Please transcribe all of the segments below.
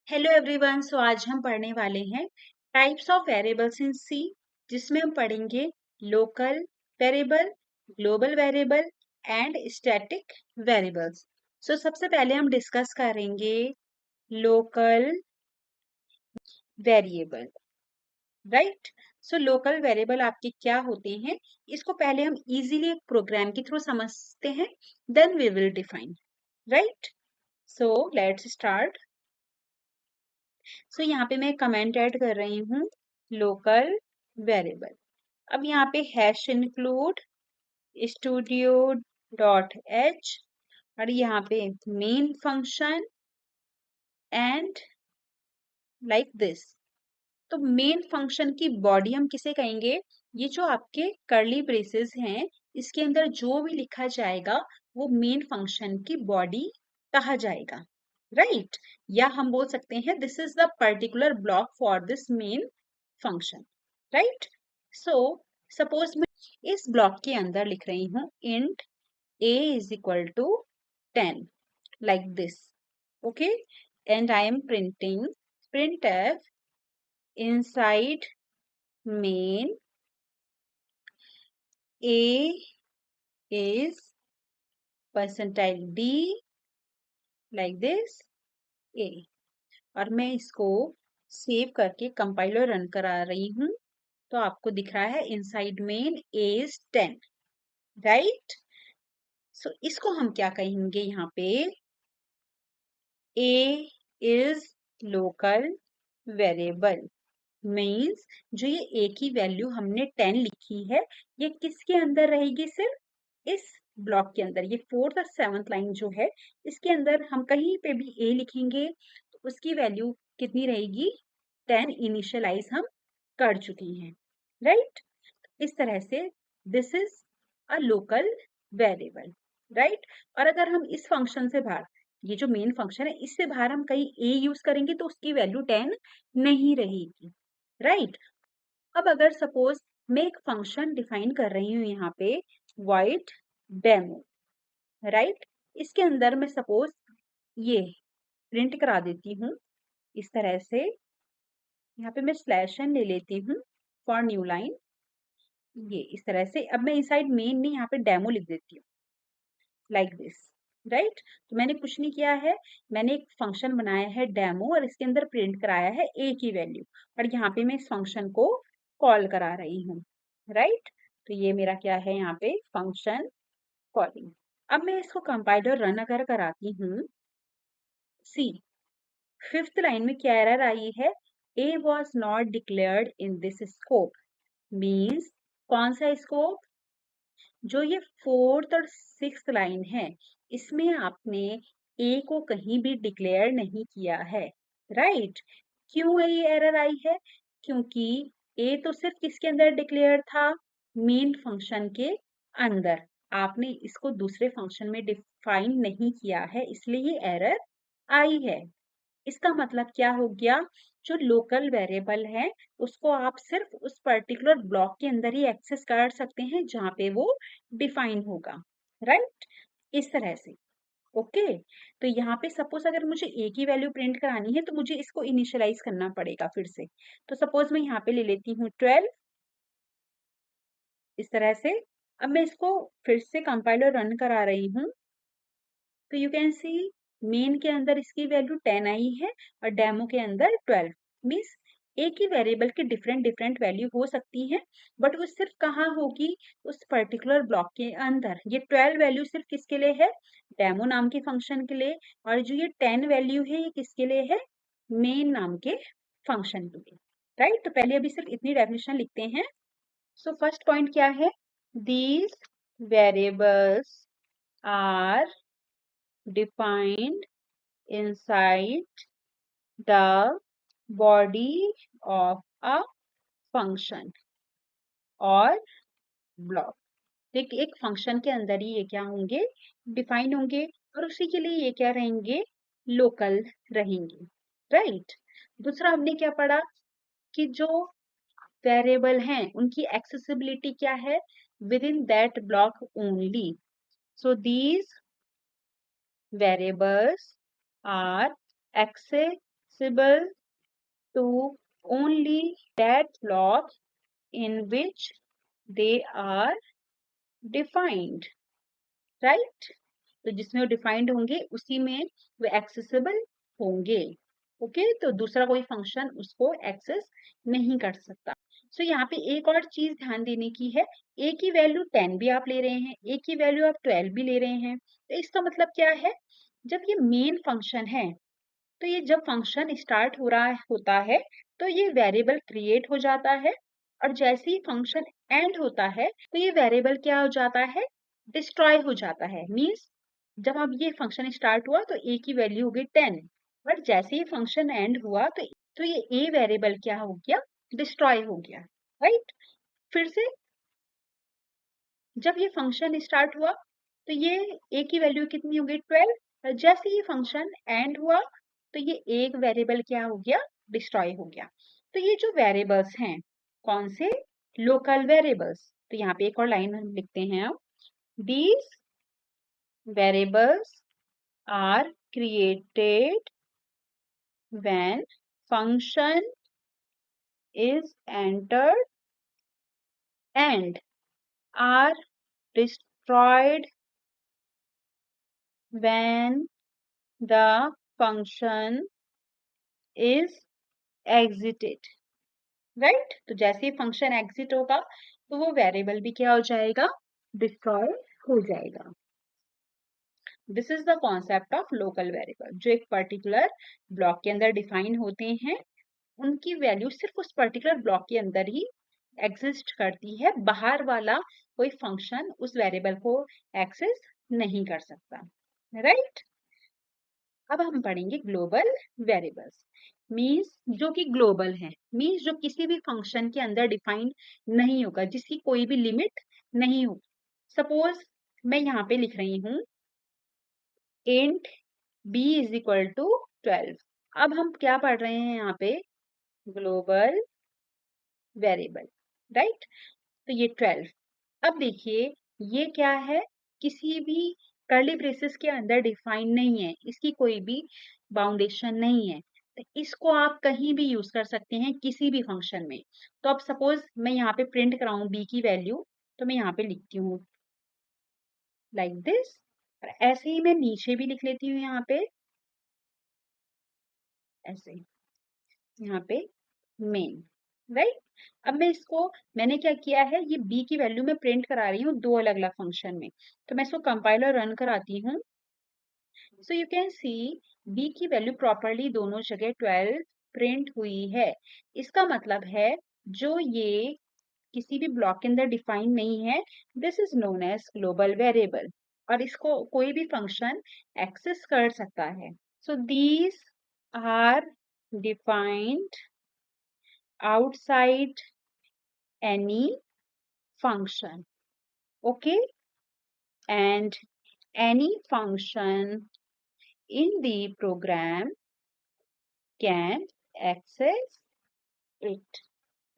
Hello everyone. सो आज हम पढ़ने वाले हैं types of variables in C, जिसमें हम पढ़ेंगे local variable, global variable and static variables. So सबसे पहले हम डिस्कस करेंगे local variable, right. So local variable आपके क्या होते हैं, इसको पहले हम इजीली एक प्रोग्राम के थ्रू समझते हैं, then we will define, right. So let's start. So यहाँ पे मैं कमेंट ऐड कर रही हूँ लोकल वेरिएबल। अब यहाँ पे hash include studio dot H और यहाँ पे main function and like this. तो मेन फंक्शन की बॉडी हम किसे कहेंगे? ये जो आपके कर्ली ब्रेसेस हैं, इसके अंदर जो भी लिखा जाएगा वो मेन फंक्शन की बॉडी कहा जाएगा, राइट। या हम बोल सकते हैं this is the particular block for this main function, right. So suppose मैं इस ब्लॉक के अंदर लिख रही हूँ int a is equal to 10 like this, okay, and I am printing printf inside main a is percentile d like this a। और मैं इसको सेव करके कंपाइलर रन करा रही हूँ, तो आपको दिख रहा है inside main a is 10, right. So इसको हम क्या कहेंगे? यहाँ पे a is local variable means जो ये a की वैल्यू हमने 10 लिखी है, ये किसके अंदर रहेगी? सिर्फ इस ब्लॉक के अंदर। ये 4th और 7th लाइन जो है, इसके अंदर हम कहीं पे भी a लिखेंगे तो उसकी वैल्यू कितनी रहेगी? 10 इनिशियलाइज हम कर चुकी हैं, राइट। इस तरह से this is a local variable, right. और अगर हम इस फंक्शन से बाहर, ये जो मेन फंक्शन है, इससे बाहर हम कहीं a यूज करेंगे तो उसकी वैल्यू 10 नहीं रहेगी, राइट। अब अगर सपोज मैं एक फंक्शन डिफाइन कर रही हूँ यहाँ पे void डेमो, राइट। इसके अंदर मैं सपोज ये प्रिंट करा देती हूँ इस तरह से। यहाँ पे मैं स्लैश एन ले लेती हूँ फॉर न्यू लाइन, ये इस तरह से। अब मैं इनसाइड मेन नहीं, यहाँ पे डेमो लिख देती हूँ लाइक दिस, राइट। तो मैंने कुछ नहीं किया है, मैंने एक फंक्शन बनाया है डेमो और इसके अंदर प्रिंट कराया है a की वैल्यू, और यहाँ पे मैं इस फंक्शन को कॉल करा रही हूँ, राइट। तो ये मेरा क्या है? यहाँ पे फंक्शन कॉलिंग। अब मैं इसको कंपाइलर रन अगर कराती हूँ, सी 5th लाइन में क्या एरर आई है? a was not declared in this scope means कौन सा स्कोप? जो ये 4th और 6th लाइन है, इसमें आपने a को कहीं भी डिक्लेयर नहीं किया है, राइट। क्यों ये एरर आई है? क्योंकि a तो सिर्फ किसके अंदर डिक्लेयर था? मेन फंक्शन के अंदर। आपने इसको दूसरे फंक्शन में डिफाइन नहीं किया है, इसलिए ये एरर आई है। इसका मतलब क्या हो गया? जो लोकल वेरिएबल है उसको आप सिर्फ उस पर्टिकुलर ब्लॉक के अंदर ही एक्सेस कर सकते हैं जहां पे वो डिफाइन होगा, राइट। इस तरह से, ओके। तो यहाँ पे सपोज अगर मुझे a की वैल्यू प्रिंट करानी है तो मुझे इसको इनिशियलाइज करना पड़ेगा फिर से। तो सपोज मैं यहाँ पे ले लेती हूँ 12 इस तरह से। अब मैं इसको फिर से कंपाइलर रन करा रही हूँ, तो यू कैन सी मेन के अंदर इसकी वैल्यू 10 आई है और डेमो के अंदर 12। मीन्स एक ही वेरिएबल की डिफरेंट डिफरेंट वैल्यू हो सकती है, बट वो सिर्फ कहाँ होगी? उस पर्टिकुलर ब्लॉक के अंदर। ये 12 वैल्यू सिर्फ किसके लिए है? डेमो नाम के फंक्शन के लिए। और जो ये 10 वैल्यू है ये किसके लिए है? मेन नाम के फंक्शन के लिए, राइट। तो पहले अभी सिर्फ इतनी डेफिनेशन लिखते हैं। सो फर्स्ट पॉइंट क्या है? These variables are defined inside the body of a function और ब्लॉक। देखिए एक फंक्शन के अंदर ही ये क्या होंगे? डिफाइन होंगे, और उसी के लिए ये क्या रहेंगे? लोकल रहेंगे, राइट। दूसरा हमने क्या पढ़ा कि जो वेरिएबल हैं उनकी एक्सेसिबिलिटी क्या है? With in that block only. So these variables are accessible accessible to only that block in which they are defined, right? तो जिसमें वो डिफाइंड होंगे उसी में वो एक्सेसिबल होंगे। ओके, तो दूसरा कोई फंक्शन उसको एक्सेस नहीं कर सकता। सो यहाँ पे एक और चीज ध्यान देने की है, a की वैल्यू 10 भी आप ले रहे हैं, a की वैल्यू आप 12 भी ले रहे हैं, तो इसका मतलब क्या है, जब ये मेन फंक्शन है तो ये जब फंक्शन स्टार्ट हो रहा होता है तो ये वेरिएबल क्रिएट हो जाता है, और जैसे ही फंक्शन एंड होता है तो ये वेरिएबल क्या हो जाता है, डिस्ट्रॉय हो जाता है। मींस जब अब ये फंक्शन स्टार्ट हुआ तो a की वैल्यू हो गई 10, बट जैसे ही फंक्शन एंड हुआ तो ये a वेरिएबल क्या हो गया, डिस्ट्रॉय हो गया, राइट। फिर से जब ये फंक्शन स्टार्ट हुआ तो ये a की वैल्यू कितनी हो गई 12, जैसे ही फंक्शन एंड हुआ तो ये एक वेरिएबल क्या हो गया, डिस्ट्रॉय हो गया। तो ये जो वेरिएबल्स हैं कौन से, लोकल वेरिएबल्स। तो यहाँ पे एक और लाइन हम लिखते हैं, these variables are created when function is entered and are destroyed when the function is exited, right. तो जैसे ही फंक्शन एग्जिट होगा तो वो वेरिएबल भी क्या हो जाएगा, डिस्ट्रॉय हो जाएगा। This is the concept of local variable, जो एक पर्टिकुलर ब्लॉक के अंदर डिफाइन होते हैं, उनकी वैल्यू सिर्फ उस पर्टिकुलर ब्लॉक के अंदर ही एग्जिस्ट करती है, बाहर वाला कोई फंक्शन उस वेरिएबल को एक्सेस नहीं कर सकता, राइट। अब हम पढ़ेंगे ग्लोबल वेरिएबल्स, मीन्स जो कि ग्लोबल है, मीन्स जो किसी भी फंक्शन के अंदर डिफाइंड नहीं होगा, जिसकी कोई भी लिमिट नहीं हो। सपोज मैं यहाँ पे लिख रही हूँ int b is equal to 12। अब हम क्या पढ़ रहे हैं यहाँ पे, ग्लोबल वेरिएबल, राइट। तो ये 12, अब देखिए ये क्या है, किसी भी कर्ली ब्रेसेस के अंदर डिफाइन नहीं है, इसकी कोई भी बाउंडेशन नहीं है, तो इसको आप कहीं भी यूज कर सकते हैं किसी भी फंक्शन में। तो अब सपोज मैं यहाँ पे प्रिंट कराऊं b की वैल्यू, तो मैं यहाँ पे लिखती हूँ लाइक दिस, ऐसे ही मैं नीचे भी लिख लेती हूँ यहाँ पे ऐसे, यहाँ पे मेन, राइट। अब मैं इसको, मैंने क्या किया है, ये b की वैल्यू में प्रिंट करा रही हूँ दो अलग अलग फंक्शन में, तो मैं इसको कंपाइलर रन कराती हूँ। So you can see b की वैल्यू प्रॉपरली दोनों जगह 12 प्रिंट हुई है। इसका मतलब है जो ये किसी भी ब्लॉक के अंदर डिफाइन नहीं है, this is known as global variable, और इसको कोई भी फंक्शन एक्सेस कर सकता है। So these are defined outside any function, okay, and any function in the program can access it,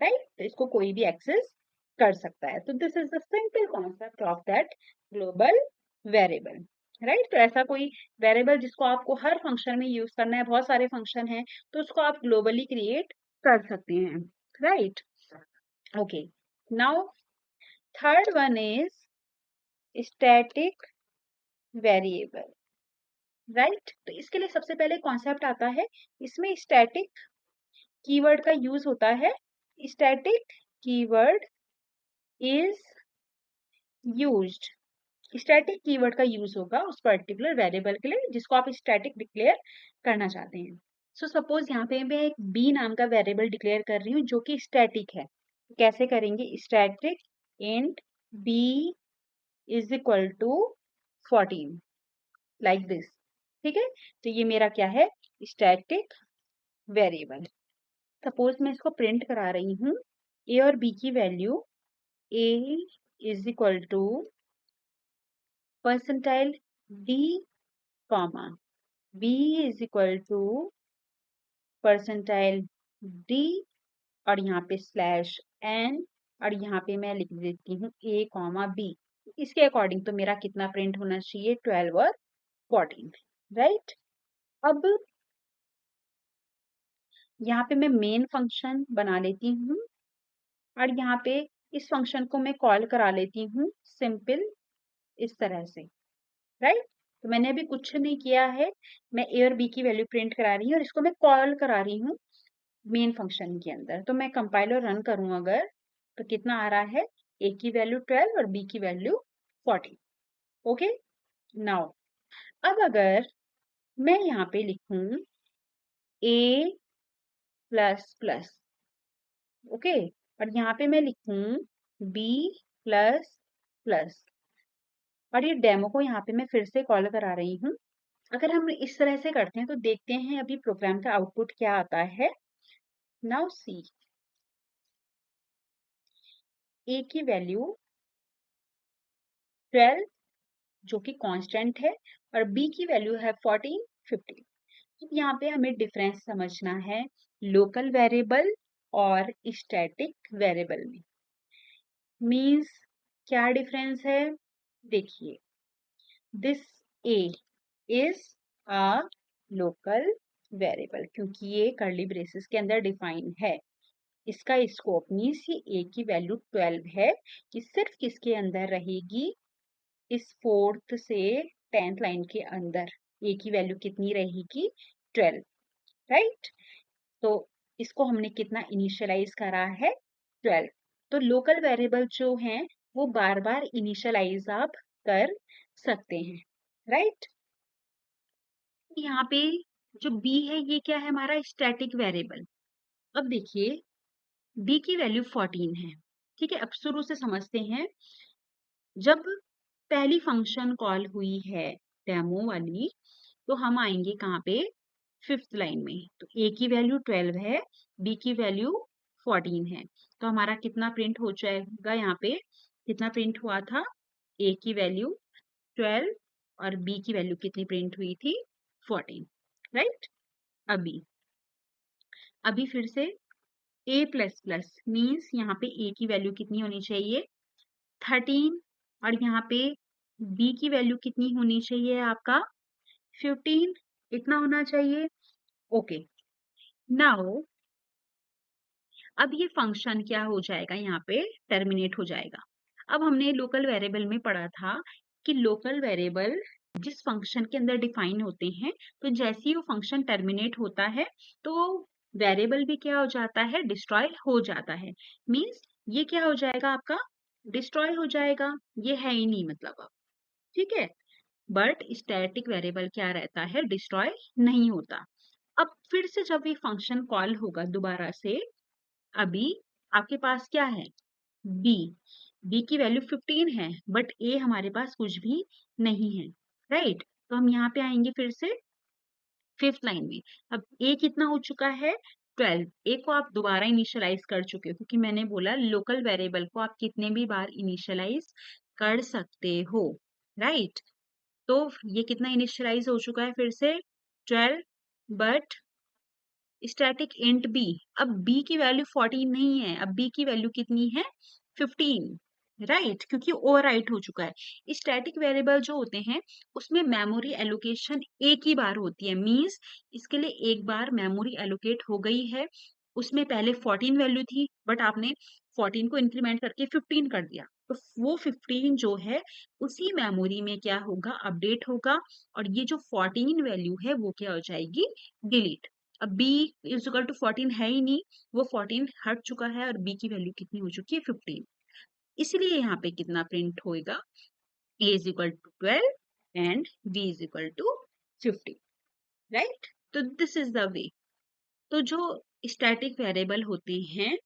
right। तो इसको कोई भी एक्सेस कर सकता है। तो this is the simple concept of that global variable, right. तो ऐसा कोई वेरिएबल जिसको आपको हर फंक्शन में यूज करना है, बहुत सारे फंक्शन हैं, तो उसको आप ग्लोबली क्रिएट कर सकते हैं, right. Okay, now third one is static variable, right. तो इसके लिए सबसे पहले कॉन्सेप्ट आता है, इसमें स्टैटिक कीवर्ड का यूज होता है। Static keyword is used, static keyword का यूज होगा उस पर्टिकुलर वेरिएबल के लिए जिसको आप स्टैटिक डिक्लेयर करना चाहते हैं। सो सपोज यहाँ पे मैं एक बी नाम का वेरिएबल डिक्लेयर कर रही हूँ जो कि स्टैटिक है। कैसे करेंगे, static int B is equal to 14, like this, ठीक है। तो ये मेरा क्या है, स्टैटिक वेरिएबल। सपोज मैं इसको प्रिंट करा रही हूँ, ए और बी की value, A is equal to percentile D comma B is equal to percentile D, और यहाँ पे स्लैश एन, और यहाँ पे मैं लिख देती हूँ ए कॉमा बी। इसके अकॉर्डिंग तो मेरा कितना प्रिंट होना चाहिए, 12 और 14, राइट। अब यहाँ पे मैं मेन फंक्शन बना लेती हूँ और यहाँ पे इस फंक्शन को मैं कॉल करा लेती हूँ सिंपल इस तरह से, राइट। तो मैंने अभी कुछ नहीं किया है, मैं ए और बी की वैल्यू प्रिंट करा रही हूँ और इसको मैं कॉल करा रही हूँ मेन फंक्शन के अंदर। तो मैं कंपाइल और रन करूँ अगर, तो कितना आ रहा है, ए की वैल्यू 12 और बी की वैल्यू 14। ओके, नाउ अब अगर मैं यहाँ पे लिखूं a प्लस प्लस, ओके, और यहाँ पे मैं लिखूं b प्लस प्लस, और ये डेमो को यहाँ पे मैं फिर से कॉल करा रही हूँ। अगर हम इस तरह से करते हैं तो देखते हैं अभी प्रोग्राम का आउटपुट क्या आता है। नाउ सी, a की वैल्यू 12 जो कि कांस्टेंट है और b की वैल्यू है 14, 15। तो यहाँ पे हमें डिफरेंस समझना है लोकल वेरिएबल और स्टैटिक वेरिएबल में। मीन्स क्या डिफरेंस है, देखिए, this a is a local variable क्योंकि ये कर्ली ब्रेसेस के अंदर डिफाइन है। इसका स्कोप मीन्स ये a की वैल्यू 12 है कि सिर्फ किसके अंदर रहेगी, इस 4th से 10th लाइन के अंदर a की वैल्यू कितनी रहेगी, 12, राइट। तो इसको हमने कितना इनिशियलाइज करा है, 12। तो लोकल वेरिएबल जो हैं वो बार बार इनिशियलाइज आप कर सकते हैं, राइट। यहाँ पे जो b है ये क्या है, हमारा स्टैटिक वेरिएबल। अब देखिए b की वैल्यू 14 है, ठीक है। अब शुरू से समझते हैं, जब पहली फंक्शन कॉल हुई है डेमो वाली, तो हम आएंगे कहाँ पे, 5th लाइन में। तो a की वैल्यू 12 है, b की वैल्यू 14 है, तो हमारा कितना प्रिंट हो जाएगा, यहाँ पे कितना प्रिंट हुआ था, a की वैल्यू 12 और b की वैल्यू कितनी प्रिंट हुई थी, 14, राइट। अभी अभी फिर से a प्लस प्लस मीन्स यहाँ पे a की वैल्यू कितनी होनी चाहिए, 13, और यहाँ पे b की वैल्यू कितनी होनी चाहिए आपका, 15, इतना होना चाहिए। ओके, नाउ अब ये फंक्शन क्या हो जाएगा, यहाँ पे टर्मिनेट हो जाएगा। अब हमने लोकल वेरिएबल में पढ़ा था कि लोकल वेरिएबल जिस फंक्शन के अंदर डिफाइन होते हैं, तो जैसे ही वो फंक्शन टर्मिनेट होता है तो वेरिएबल भी क्या हो जाता है, डिस्ट्रॉय हो जाता है। मीन्स ये क्या हो जाएगा आपका, डिस्ट्रॉय हो जाएगा, ये है ही नहीं मतलब अब, ठीक है। बट स्टैटिक वेरिएबल क्या रहता है, डिस्ट्रॉय नहीं होता। अब फिर से जब ये फंक्शन कॉल होगा दोबारा से, अभी आपके पास क्या है, b, b की वैल्यू 15 है, बट a हमारे पास कुछ भी नहीं है, राइट। तो हम यहाँ पे आएंगे फिर से 5th लाइन में। अब a कितना हो चुका है, 12। a को आप दोबारा इनिशियलाइज कर चुके हो क्योंकि मैंने बोला लोकल वेरिएबल को आप कितने भी बार इनिशियलाइज कर सकते हो, राइट। तो ये कितना इनिशियलाइज हो चुका है, फिर से 12, बट स्टैटिक इंट बी, अब b की वैल्यू 14 नहीं है, अब b की वैल्यू कितनी है, 15, राइट, क्योंकि ओवर राइट हो चुका है। स्टैटिक वेरिएबल जो होते हैं उसमें मेमोरी एलोकेशन एक ही बार होती है, मींस इसके लिए एक बार मेमोरी एलोकेट हो गई है। उसमें पहले 14 वैल्यू थी बट आपने 14 को इंक्रीमेंट करके 15 कर दिया, तो वो 15 जो है उसी मेमोरी में क्या होगा, अपडेट होगा, और ये जो 14 वैल्यू है वो क्या हो जाएगी, डिलीट। अब b इज इक्वल टू 14 है ही नहीं, वो 14 हट चुका है और b की वैल्यू कितनी हो चुकी है, 15। इसलिए यहाँ पे कितना प्रिंट होएगा, a is equal to 12 and b is equal to 15, right. तो दिस इज द वे। तो जो स्टैटिक वेरिएबल होते हैं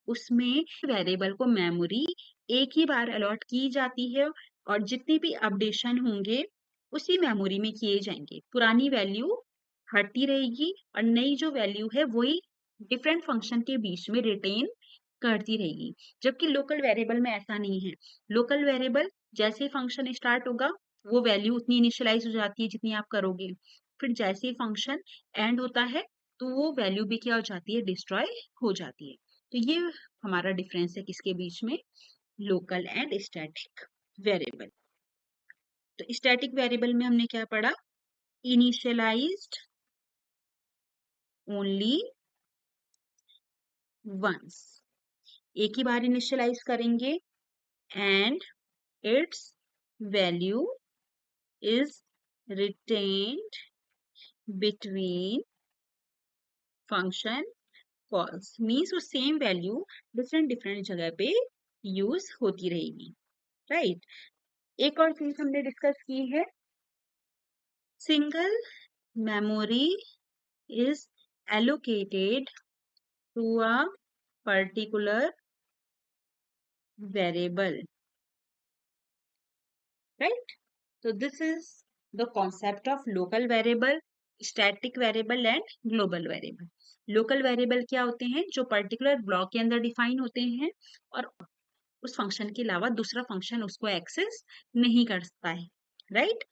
उसमें वेरिएबल को मेमोरी एक ही बार अलॉट की जाती है और जितने भी अपडेशन होंगे उसी मेमोरी में किए जाएंगे, पुरानी वैल्यू हटती रहेगी और नई जो वैल्यू है वही डिफरेंट फंक्शन के बीच में रिटेन करती रहेगी। जबकि लोकल वेरिएबल में ऐसा नहीं है। लोकल वेरिएबल जैसे ही फंक्शन स्टार्ट होगा वो वैल्यू उतनी इनिशियलाइज हो जाती है जितनी आप करोगे, फिर जैसे ही फंक्शन एंड होता है तो वो वैल्यू भी क्या हो जाती है, डिस्ट्रॉय हो जाती है। तो ये हमारा डिफरेंस है किसके बीच में, लोकल एंड स्टैटिक वेरिएबल। तो स्टैटिक वेरिएबल में हमने क्या पढ़ा, इनिशियलाइज्ड ओनली वंस, एक ही बार इनिशियलाइज करेंगे and it's value is retained between function calls, means वो सेम वैल्यू डिफरेंट डिफरेंट जगह पे यूज होती रहेगी, राइट। एक और चीज हमने डिस्कस की है, single memory is allocated to a particular variable, right? So this is the concept of local variable, static variable and global variable. Local variable क्या होते हैं, जो पर्टिकुलर ब्लॉक के अंदर डिफाइन होते हैं और उस फंक्शन के अलावा दूसरा फंक्शन उसको एक्सेस नहीं कर सकता है, राइट।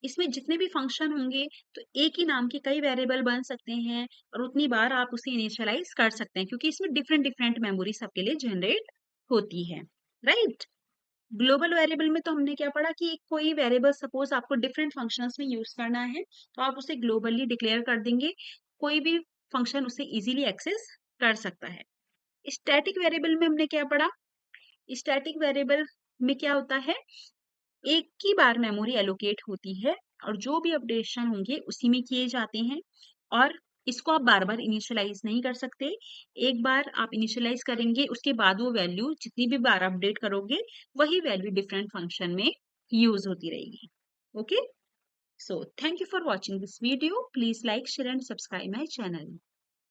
इसमें जितने भी फंक्शन होंगे तो एक ही नाम के कई वेरिएबल बन सकते हैं और उतनी बार आप उसे इनिशियलाइज कर सकते हैं, क्योंकि इसमें डिफरेंट डिफरेंट मेमोरी सबके लिए जनरेट होती है, राइट। ग्लोबल वेरिएबल में तो हमने क्या पढ़ा कि कोई वेरिएबल सपोज आपको डिफरेंट फंक्शंस में यूज करना है तो आप उसे ग्लोबली डिक्लेयर कर देंगे, कोई भी फंक्शन उसे इजीली एक्सेस कर सकता है। स्टैटिक वेरिएबल में हमने क्या पढ़ा, स्टैटिक वेरिएबल में क्या होता है, एक ही बार मेमोरी एलोकेट होती है और जो भी अपडेशन होंगे उसी में किए जाते हैं और इसको आप बार बार इनिशियलाइज नहीं कर सकते। एक बार आप इनिशियलाइज करेंगे उसके बाद वो वैल्यू जितनी भी बार अपडेट करोगे वही वैल्यू डिफरेंट फंक्शन में यूज होती रहेगी, okay. So thank you for watching this video, please like share and subscribe my channel.